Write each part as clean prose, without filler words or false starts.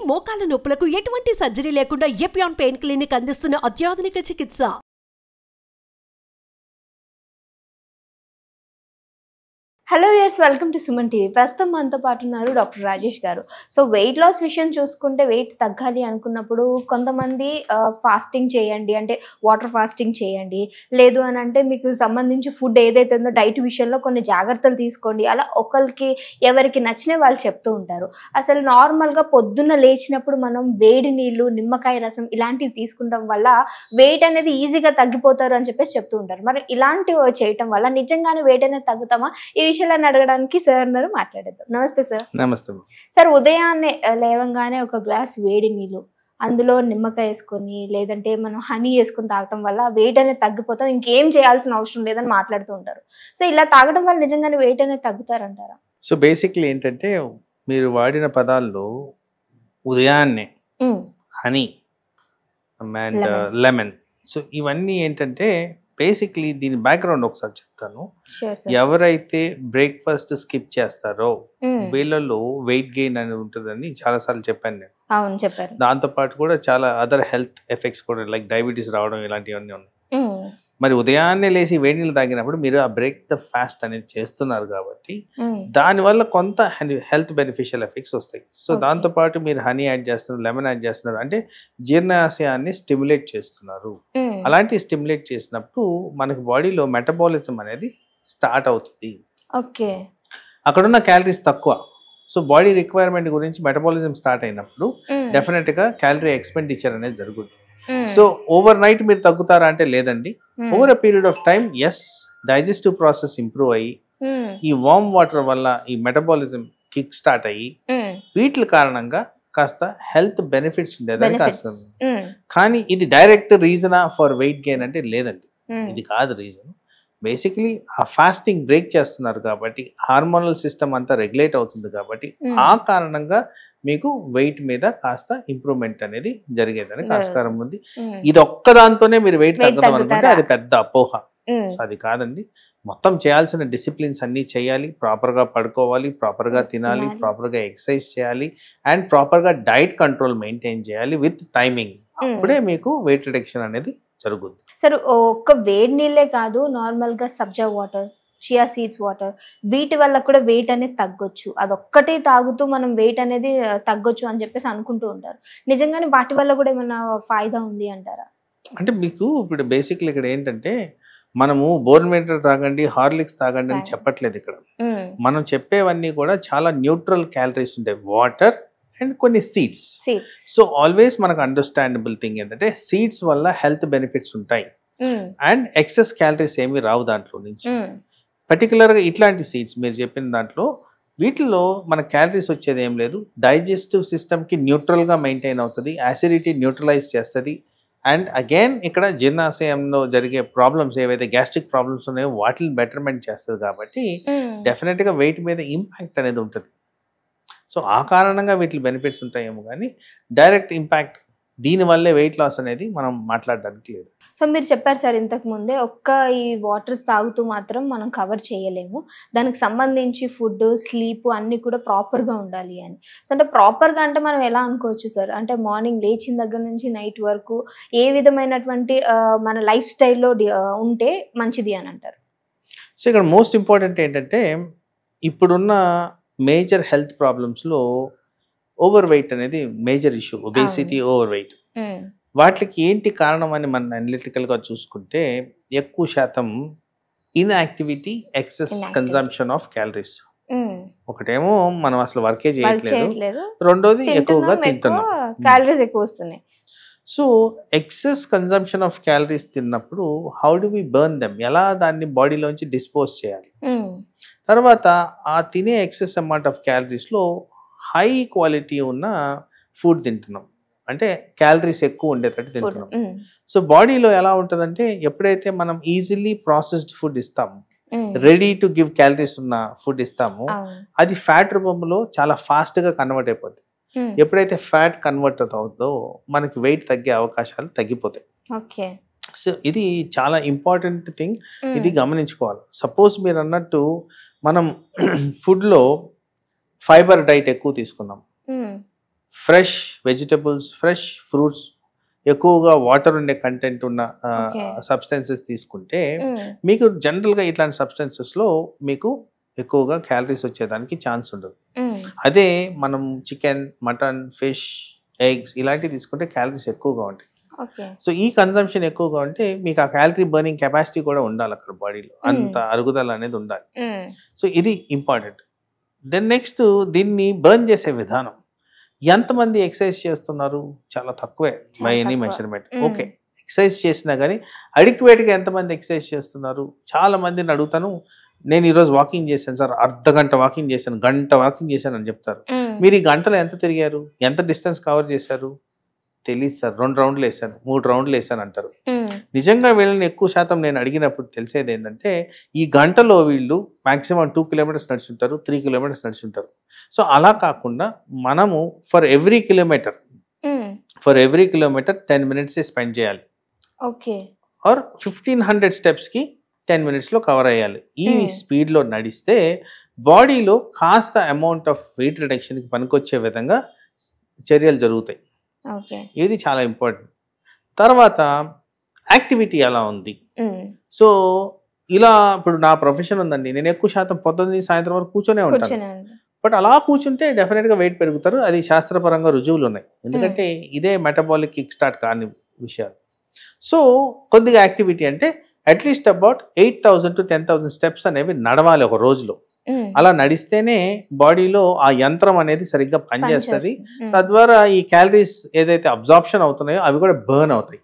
మోకాల నొప్పులకు ఎటువంటి సర్జరీ లేకుండా ఎపియాన్ పెయిన్ క్లినిక్ అందిస్తున్న అత్యాధునిక చికిత్స. Hello viewers, welcome to Suman TV. ప్రస్తుతం మనతో పాటు ఉన్నారు డాక్టర్ రాజేష్ గారు. సో వెయిట్ లాస్ విషయం చూసుకుంటే, వెయిట్ తగ్గాలి అనుకున్నప్పుడు కొంతమంది ఫాస్టింగ్ చేయండి అంటే వాటర్ ఫాస్టింగ్ చేయండి, లేదు అని అంటే మీకు సంబంధించి ఫుడ్ ఏదైతే ఉందో డైట్ విషయంలో కొన్ని జాగ్రత్తలు తీసుకోండి, అలా ఒకరికి ఎవరికి నచ్చిన వాళ్ళు చెప్తూ ఉంటారు. అసలు నార్మల్గా పొద్దున్న లేచినప్పుడు మనం వేడి నీళ్ళు, నిమ్మకాయ రసం ఇలాంటివి తీసుకుంటాం వల్ల వెయిట్ అనేది ఈజీగా తగ్గిపోతారు అని చెప్పేసి చెప్తూ ఉంటారు. మరి ఇలాంటివి చేయటం వల్ల నిజంగానే వెయిట్ అనేది తగ్గుతామా? ఈ విషయాలను అడగడానికి సార్ ఉన్నారు, మాట్లాడేద్దాం. నమస్తే సార్. నమస్తే సార్, ఉదయాన్నే లేవంగానే ఒక గ్లాస్ వేడి నీళ్ళు, అందులో నిమ్మకాయ వేసుకొని లేదంటే మనం హనీ వేసుకొని తాగటం వల్ల వెయిట్ అనేది తగ్గిపోతాం, ఇంకేం చేయాల్సిన అవసరం లేదని మాట్లాడుతూ ఉంటారు. సో ఇలా తాగడం వల్ల నిజంగానే వెయిట్ అనేది తగ్గుతారంటారా? సో బేసిక్లీ ఏంటంటే, మీరు వాడిన పదాల్లో ఉదయాన్నే హనీ అండ్ లెమన్, సో ఇవన్నీ ఏంటంటే బేసిక్లీ దీని బ్యాక్గ్రౌండ్ ఒకసారి చెప్తాను. ఎవరైతే బ్రేక్ఫాస్ట్ స్కిప్ చేస్తారో వీళ్ళలో వెయిట్ గెయిన్ అనేది ఉంటుందని చాలా సార్లు చెప్పాను నేను. అవును, చెప్పారు. దాంతో పాటు కూడా చాలా అదర్ హెల్త్ ఎఫెక్ట్స్ కూడా లైక్ డయాబెటీస్ రావడం ఇలాంటివన్నీ ఉన్నాయి. మరి ఉదయాన్నే లేచి వేడి నీళ్ళు తాగినప్పుడు మీరు ఆ బ్రేక్ ద ఫాస్ట్ అనేది చేస్తున్నారు కాబట్టి దానివల్ల కొంత హెల్త్ బెనిఫిషియల్ ఎఫెక్ట్స్ వస్తాయి. సో దాంతోపాటు మీరు హనీ యాడ్ చేస్తున్నారు, లెమన్ యాడ్ చేస్తున్నారు అంటే జీర్ణాశయాన్ని స్టిమ్యులేట్ చేస్తున్నారు. అలాంటి స్టిమ్యులేట్ చేసినప్పుడు మనకి బాడీలో మెటబాలిజం అనేది స్టార్ట్ అవుతుంది. అక్కడున్న క్యాలరీస్ తక్కువ, సో బాడీ రిక్వైర్మెంట్ గురించి మెటబాలిజం స్టార్ట్ అయినప్పుడు డెఫినెట్గా క్యాలరీ ఎక్స్పెండిచర్ అనేది జరుగుతుంది. సో ఓవర్ నైట్ మీరు తగ్గుతారా అంటే లేదండి. Over a period of time yes, digestive process improve అయ్యి ఈ వార్మ్ వాటర్ వల్ల ఈ మెటబాలిజం కిక్ స్టార్ట్ అయ్యి వీటి కారణంగా కాస్త హెల్త్ బెనిఫిట్స్ ఉండేదని కాస్త. కానీ ఇది డైరెక్ట్ రీజనా ఫర్ వెయిట్ గెయిన్ అంటే లేదండి, ఇది కాదు రీజన్. బేసిక్లీ ఆ ఫాస్టింగ్ బ్రేక్ చేస్తున్నారు కాబట్టి హార్మోనల్ సిస్టమ్ అంతా రెగ్యులేట్ అవుతుంది కాబట్టి ఆ కారణంగా మీకు వెయిట్ మీద కాస్త ఇంప్రూవ్మెంట్ అనేది జరిగేదని ఆస్కారం ఉంది. ఇది ఒక్కదాంతోనే మీరు వెయిట్ తగ్గడం అనుకుంటే అది పెద్ద అపోహ. సో అది కాదండి, మొత్తం చేయాల్సిన డిసిప్లిన్స్ అన్నీ చేయాలి. ప్రాపర్గా పడుకోవాలి, ప్రాపర్గా తినాలి, ప్రాపర్గా ఎక్సర్సైజ్ చేయాలి అండ్ ప్రాపర్గా డైట్ కంట్రోల్ మెయింటైన్ చేయాలి విత్ టైమింగ్. అప్పుడే మీకు వెయిట్ రిడక్షన్ అనేది జరుగుతుంది. సార్, ఒక్క వేడి నీళ్ళే కాదు, నార్మల్గా సబ్జా వాటర్, చియా సీడ్స్ వాటర్, వీటి వల్ల కూడా వెయిట్ అనేది తగ్గొచ్చు. అదొక్కటే తాగుతూ మనం వెయిట్ అనేది తగ్గొచ్చు అని చెప్పేసి అనుకుంటూ ఉంటారు. నిజంగానే వాటి వల్ల కూడా ఏమైనా ఫాయిదా ఉంది అంటారా? అంటే మీకు ఇప్పుడు బేసిక్లీ ఇక్కడ ఏంటంటే, మనము బోర్న్విటా తాగండి, హార్లిక్స్ తాగండి అని చెప్పట్లేదు. ఇక్కడ మనం చెప్పేవన్నీ కూడా చాలా న్యూట్రల్ క్యాలరీస్ ఉంటాయి, వాటర్ అండ్ కొన్ని సీడ్స్. సో ఆల్వేస్ మనకు అండర్స్టాండబుల్ థింగ్ ఏంటంటే సీడ్స్ వల్ల హెల్త్ బెనిఫిట్స్ ఉంటాయి అండ్ ఎక్సెస్ క్యాలరీస్ ఏమి రావు దాంట్లో నుంచి. పర్టికులర్గా ఇట్లాంటి సీడ్స్ మీరు చెప్పిన దాంట్లో వీటిలో మన క్యాలరీస్ వచ్చేది ఏం లేదు. డైజెస్టివ్ సిస్టమ్కి న్యూట్రల్గా మెయింటైన్ అవుతుంది, యాసిడిటీ న్యూట్రలైజ్ చేస్తుంది అండ్ అగైన్ ఇక్కడ జీర్ణాశయంలో జరిగే ప్రాబ్లమ్స్ ఏవైతే గ్యాస్ట్రిక్ ప్రాబ్లమ్స్ ఉన్నాయో వాటిని బెటర్మెంట్ చేస్తుంది కాబట్టి డెఫినెట్గా వెయిట్ మీద ఇంపాక్ట్ అనేది ఉంటుంది. సో ఆ కారణంగా వీటి బెనిఫిట్స్ ఉంటాయేమో కానీ డైరెక్ట్ ఇంపాక్ట్ దీనివల్లే వెయిట్ లాస్ అనేది మనం మాట్లాడడానికి లేదు. సో మీరు చెప్పారు సార్ ఇంతకు ముందే, ఒక్క ఈ వాటర్స్ తాగుతూ మాత్రం మనం కవర్ చేయలేము, దానికి సంబంధించి ఫుడ్, స్లీప్ అన్నీ కూడా ప్రాపర్గా ఉండాలి అని. సో అంటే ప్రాపర్గా అంటే మనం ఎలా అనుకోవచ్చు సార్? అంటే మార్నింగ్ లేచిన దగ్గర నుంచి నైట్ వరకు ఏ విధమైనటువంటి మన లైఫ్ స్టైల్లో ఉంటే మంచిది అని అంటారు? సో ఇక్కడ మోస్ట్ ఇంపార్టెంట్ ఏంటంటే, ఇప్పుడున్న మేజర్ హెల్త్ ప్రాబ్లమ్స్లో ఓవర్ వెయిట్ అనేది major issue. Obesity, over weight, వాటికి ఏంటి కారణం అని మనం అనలిటికల్గా చూసుకుంటే ఎక్కువ శాతం inactivity, excess consumption of calories. ఒకటేమో మనం అసలు వర్కే చేయట్లేదు, రెండోది ఎక్కువగా తింటున్నాం, క్యాలరీస్ ఎక్కువ వస్తున్నాయి. So excess consumption of calories తిన్నప్పుడు how do we burn them, ఎలా దాన్ని బాడీలోంచి డిస్పోజ్ చేయాలి. తర్వాత ఆ తినే ఎక్సెస్ అమౌంట్ ఆఫ్ క్యాలరీస్లో హై క్వాలిటీ ఉన్న ఫుడ్ తింటున్నాం, అంటే క్యాలరీస్ ఎక్కువ ఉండేటట్టు తింటున్నాం. సో బాడీలో ఎలా ఉంటుందంటే, ఎప్పుడైతే మనం ఈజీలీ ప్రాసెస్డ్ ఫుడ్ ఇస్తాము, రెడీ టు గివ్ క్యాలరీస్ ఉన్న ఫుడ్ ఇస్తాము, అది ఫ్యాట్ రూపంలో చాలా ఫాస్ట్గా కన్వర్ట్ అయిపోతుంది. ఎప్పుడైతే ఫ్యాట్ కన్వర్ట్ అవుతుందో మనకి వెయిట్ తగ్గే అవకాశాలు తగ్గిపోతాయి. సో ఇది చాలా ఇంపార్టెంట్ థింగ్, ఇది గమనించుకోవాలి. సపోజ్ మీరు అన్నట్టు మనం ఫుడ్లో ఫైబర్ డైట్ ఎక్కువ తీసుకున్నాం, ఫ్రెష్ వెజిటబుల్స్, ఫ్రెష్ ఫ్రూట్స్, ఎక్కువగా వాటర్ ఉండే కంటెంట్ ఉన్న సబ్స్టెన్సెస్ తీసుకుంటే మీకు జనరల్గా ఇట్లాంటి సబ్స్టెన్సెస్లో మీకు ఎక్కువగా క్యాలరీస్ వచ్చేదానికి ఛాన్స్ ఉండదు. అదే మనం చికెన్, మటన్, ఫిష్, ఎగ్స్ ఇలాంటివి తీసుకుంటే క్యాలరీస్ ఎక్కువగా ఉంటాయి. సో ఈ కన్సంప్షన్ ఎక్కువగా ఉంటే మీకు ఆ క్యాలరీ బర్నింగ్ కెపాసిటీ కూడా ఉండాలి అక్కడ బాడీలో, అంత అరుగుదల అనేది ఉండాలి. సో ఇది ఇంపార్టెంట్. దెన్ నెక్స్ట్ దీన్ని బర్న్ చేసే విధానం. ఎంతమంది ఎక్సర్సైజ్ చేస్తున్నారు? చాలా తక్కువే by any measurement. Okay, exercise చేసినా కానీ అడిక్వేట్గా ఎంతమంది ఎక్సర్సైజ్ చేస్తున్నారు? చాలా మందిని అడుగుతాను, నేను ఈరోజు వాకింగ్ చేశాను సార్, అర్ధగంట వాకింగ్ చేశాను, గంట వాకింగ్ చేశాను అని చెప్తారు. మీరు ఈ గంటలో ఎంత తిరిగారు, ఎంత డిస్టెన్స్ కవర్ చేశారు? తెలియదు సార్, 2 రౌండ్లు వేసాను, 3 రౌండ్లు వేసాను అంటారు. నిజంగా వీళ్ళని ఎక్కువ శాతం నేను అడిగినప్పుడు తెలిసేది ఏంటంటే ఈ గంటలో వీళ్ళు మాక్సిమం 2 కిలోమీటర్స్ నడుచుంటారు, 3 కిలోమీటర్స్ నడుచుంటారు. సో అలా కాకుండా మనము for every kilometre 10 minutes spend చేయాలి. ఆర్ 1500 స్టెప్స్కి 10 మినిట్స్లో కవర్ అయ్యాలి. ఈ స్పీడ్లో నడిస్తే బాడీలో కాస్త అమౌంట్ ఆఫ్ వెయిట్ రిడక్షన్కి పనికొచ్చే విధంగా చర్యలు జరుగుతాయి. ఇది చాలా ఇంపార్టెంట్. తర్వాత యాక్టివిటీ ఎలా ఉంది? సో ఇలా ఇప్పుడు నా ప్రొఫెషన్ ఉందండి, నేను ఎక్కువ శాతం పొద్దున్న సాయంత్రం వరకు కూర్చొనే ఉంటాను. బట్ అలా కూర్చుంటే డెఫినెట్గా వెయిట్ పెరుగుతారు. అది శాస్త్రపరంగా రుజువులు ఉన్నాయి, ఎందుకంటే ఇదే మెటబాలిక్ కిక్ స్టార్ట్ కాని విషయాలు. సో కొద్దిగా యాక్టివిటీ అంటే అట్లీస్ట్ అబౌట్ 8,000 to 10,000 స్టెప్స్ అనేవి నడవాలి ఒక రోజులో. అలా నడిస్తేనే బాడీలో ఆ యంత్రం అనేది సరిగ్గా పనిచేస్తుంది. తద్వారా ఈ క్యాలరీస్ ఏదైతే అబ్జార్ప్షన్ అవుతున్నాయో అవి కూడా బర్న్ అవుతాయి.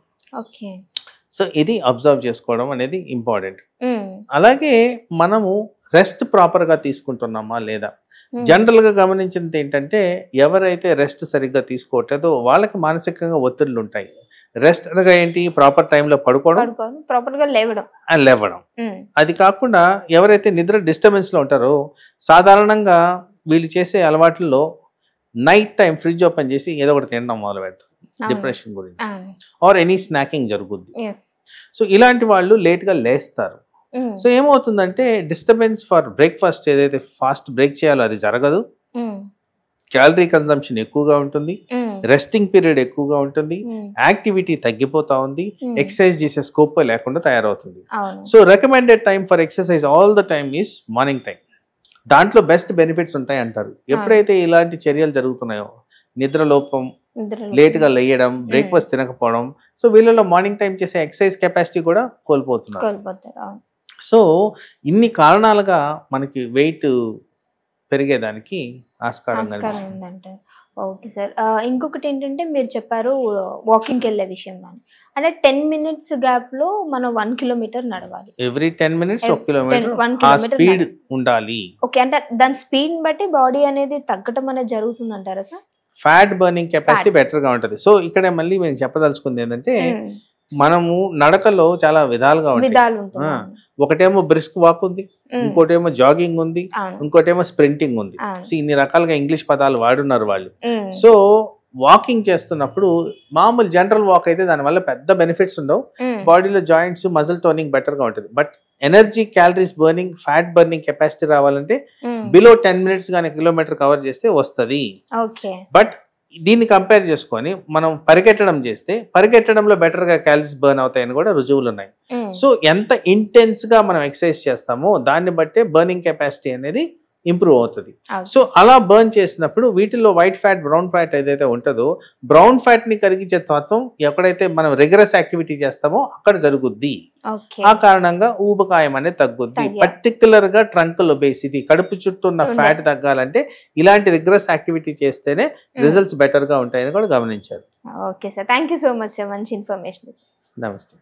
సో ఇది అబ్జర్వ్ చేసుకోవడం అనేది ఇంపార్టెంట్. అలాగే మనము రెస్ట్ ప్రాపర్గా తీసుకుంటున్నామా లేదా? జనరల్గా గమనించినది ఏంటంటే ఎవరైతే రెస్ట్ సరిగ్గా తీసుకోవట్లేదో వాళ్ళకి మానసికంగా ఒత్తిడులు ఉంటాయి. రెస్ట్ అనగా ఏంటి? ప్రాపర్ టైంలో పడుకోవడం, ప్రాపర్గా లేవడం. అది కాకుండా ఎవరైతే నిద్ర డిస్టర్బెన్స్లో ఉంటారో సాధారణంగా వీళ్ళు చేసే అలవాట్లలో నైట్ టైం ఫ్రిడ్జ్ ఓపెన్ చేసి ఏదో ఒకటి తినడం మొదలు పెడతారు, డిప్రెషన్ గురించి, ఆర్ ఎనీ స్నాకింగ్ జరుగుద్ది. సో ఇలాంటి వాళ్ళు లేట్గా లేస్తారు. సో ఏమవుతుందంటే డిస్టర్బెన్స్ ఫర్ బ్రేక్ఫాస్ట్, ఏదైతే ఫాస్ట్ బ్రేక్ చేయాలో అది జరగదు, క్యాలరీ కన్సంప్షన్ ఎక్కువగా ఉంటుంది, రెస్టింగ్ పీరియడ్ ఎక్కువగా ఉంటుంది, యాక్టివిటీ తగ్గిపోతా ఉంది, ఎక్సర్సైజ్ చేసే స్కోప్ లేకుండా తయారవుతుంది. So recommended time for exercise all the time is morning time. దాంట్లో బెస్ట్ బెనిఫిట్స్ ఉంటాయి అంటారు. ఎప్పుడైతే ఇలాంటి చర్యలు జరుగుతున్నాయో, నిద్ర లోపం, లేట్గా లేయడం, బ్రేక్ఫాస్ట్ తినకపోవడం, సో వీళ్ళలో మార్నింగ్ టైం చేసే ఎక్సర్సైజ్ కెపాసిటీ కూడా కోల్పోతున్నారు. సో ఇన్ని కారణాలుగా మనకి వెయిట్ పెరిగేదానికి ఆస్కారం ఉందంటే. ఓకే సార్, ఇంకొకటి ఏంటంటే మీరు చెప్పారు వాకింగ్కి వెళ్ళే విషయం, అంటే 10 minutes గ్యాప్ లో మనం 1 కిలోమీటర్ నడవాలి. ఎవ్రీ 10 minutes 1 కిలోమీటర్ స్పీడ్ ఉండాలి. ఓకే, అంటే దాని స్పీడ్ బట్టి బాడీ అనేది తగ్గటం అనేది జరుగుతుంది అంటారా sir? Fat burning capacity better గా ఉంటుంది. సో ఇక్కడ మళ్ళీ మేము చెప్పదలుచుకుంది ఏంటంటే మనము నడకలో చాలా విధాలుగా ఉంటాయి. ఒకటేమో బ్రిస్క్ వాక్ ఉంది, ఇంకోటేమో జాగింగ్ ఉంది, ఇంకోటేమో స్ప్రింటింగ్ ఉంది. సో ఇన్ని రకాలుగా ఇంగ్లీష్ పదాలు వాడున్నారు వాళ్ళు. సో వాకింగ్ చేస్తున్నప్పుడు మామూలు జనరల్ వాక్ అయితే దానివల్ల పెద్ద బెనిఫిట్స్ ఉండవు, బాడీలో జాయింట్స్ మజిల్ టోనింగ్ బెటర్ గా ఉంటుంది. But energy, calories burning, fat burning capacity రావాలంటే బిలో 10 minutes గానీ కిలోమీటర్ కవర్ చేస్తే వస్తుంది. బట్ దీన్ని కంపేర్ చేసుకొని మనం పరిగెట్టడం చేస్తే పరిగెట్టడంలో బెటర్ గా క్యాలరీస్ బర్న్ అవుతాయని కూడా రుజువులు ఉన్నాయి. సో ఎంత ఇంటెన్స్ గా మనం ఎక్సర్సైజ్ చేస్తామో దాన్ని బట్టే బర్నింగ్ కెపాసిటీ అనేది ఇంప్రూవ్ అవుతుంది. సో అలా బర్న్ చేసినప్పుడు వీటిల్లో వైట్ ఫ్యాట్, బ్రౌన్ ఫ్యాట్ ఏదైతే ఉంటుందో, బ్రౌన్ ఫ్యాట్ ని కరిగించే తత్వం ఎక్కడైతే మనం రెగ్యులస్ యాక్టివిటీ చేస్తామో అక్కడ జరుగుద్ది. ఆ కారణంగా ఊబకాయం అనేది తగ్గుద్ది. పర్టికులర్ గా ట్రంకల్ ఒబేసిటీ, కడుపు చుట్టూ ఉన్న ఫ్యాట్ తగ్గాలంటే ఇలాంటి రిగ్రెస్ యాక్టివిటీ చేస్తేనే రిజల్ట్స్ బెటర్ గా ఉంటాయని కూడా గమనించారు. Okay sir, thank you so much sir, మంచి ఇన్ఫర్మేషన్. నమస్తే.